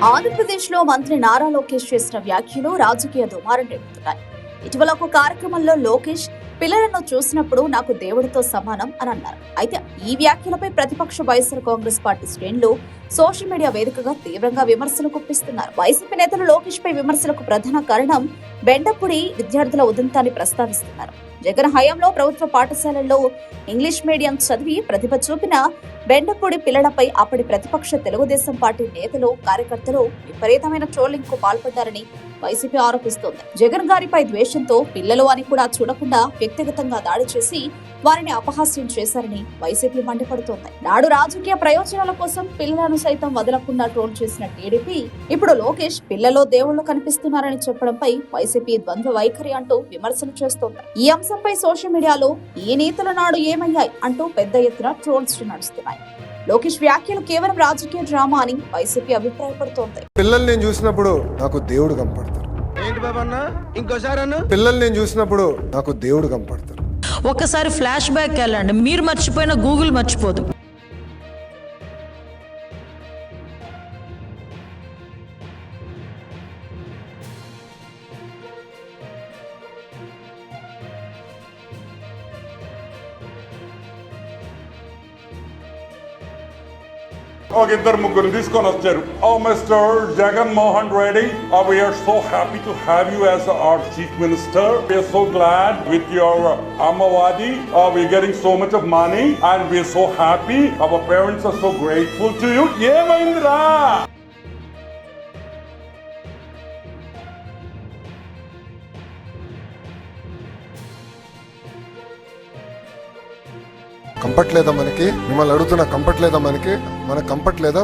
ఆంధ్రప్రదేశ్లో మంత్రి నారా లోకేష్ చేసిన వ్యాఖ్యలు రాజకీయ దుమారం రేపుతున్నాయి. ఇటీవల ఒక కార్యక్రమంలో లోకేష్ పిల్లలను చూసినప్పుడు నాకు దేవుడితో సమానం అని అన్నారు. అయితే ఈ వ్యాఖ్యలపై ప్రతిపక్ష వైఎస్ఆర్ కాంగ్రెస్ పార్టీ శ్రేణులు సోషల్ మీడియా వేదికగా తీవ్రంగా విమర్శలు గుప్పిస్తున్నారు. వైసీపీ నేతలు లోకేష్ పై విమర్శలకు ప్రధాన కారణం బెండపూడి విద్యార్థుల ఉదంతాన్ని ప్రస్తావిస్తున్నారు. జగన్ హయాంలో ప్రభుత్వ పాఠశాలల్లో ఇంగ్లీష్ మీడియం చదివి ప్రతిభ చూపిన బెండపూడి పిల్లలపై అప్పటి ప్రతిపక్ష తెలుగుదేశం పార్టీ నేతలు కార్యకర్తలు విపరీతమైన ట్రోలింగ్ కు పాల్పడ్డారని వైసీపీ ఆరోపిస్తోంది. జగన్ గారిపై ద్వేషంతో పిల్లలు అని కూడా చూడకుండా వ్యక్తిగతంగా దాడి చేసి వారిని అపహాస్యం చేశారని వైసీపీ మండిపడుతోంది. నాడు రాజకీయ ప్రయోజనాల కోసం పిల్లలను సైతం వదలకుండా ట్రోల్ చేసిన టీడీపీ ఇప్పుడు లోకేష్ పిల్లలో దేవుళ్లు కనిపిస్తున్నారని చెప్పడంపై వైసీపీ ద్వంద్వ వైఖరి అంటూ విమర్శలు చేస్తోంది. ఈ అంశంపై సోషల్ మీడియాలో ఈ నీతుల నాడు ఏమయ్యాయి అంటూ పెద్ద ఎత్తున ట్రోల్స్ నడుస్తున్నాయి. లోకేష్ వ్యాఖ్యలు కేవలం రాజకీయ డ్రామా అని వైసీపీ అభిప్రాయపడుతోంది. పిల్లల్ని నేను చూసినప్పుడు నాకు దేవుడు కనపడతారు. పిల్లల్ని నేను చూసినప్పుడు నాకు దేవుడు కనపడతారు. ఒక్కసారి ఫ్లాష్ బ్యాక్ వెళ్ళండి, మీరు మర్చిపోయిన గూగుల్ మర్చిపోదు. ఒక ఇద్దరు ముగ్గురు తీసుకొని వచ్చారు. Mister Jagan Mohan Reddy, we are so happy to have you as our chief minister. We are so glad with your Amavadi. We are getting so much of money and we are so happy. Our parents are so grateful to you. ఏమైందిరా? కంపట్లేదా మనకి? మిమ్మల్ని అడుగుతున్నా, కంపట్లేదా మనకి? మనకు కంపట్లేదా?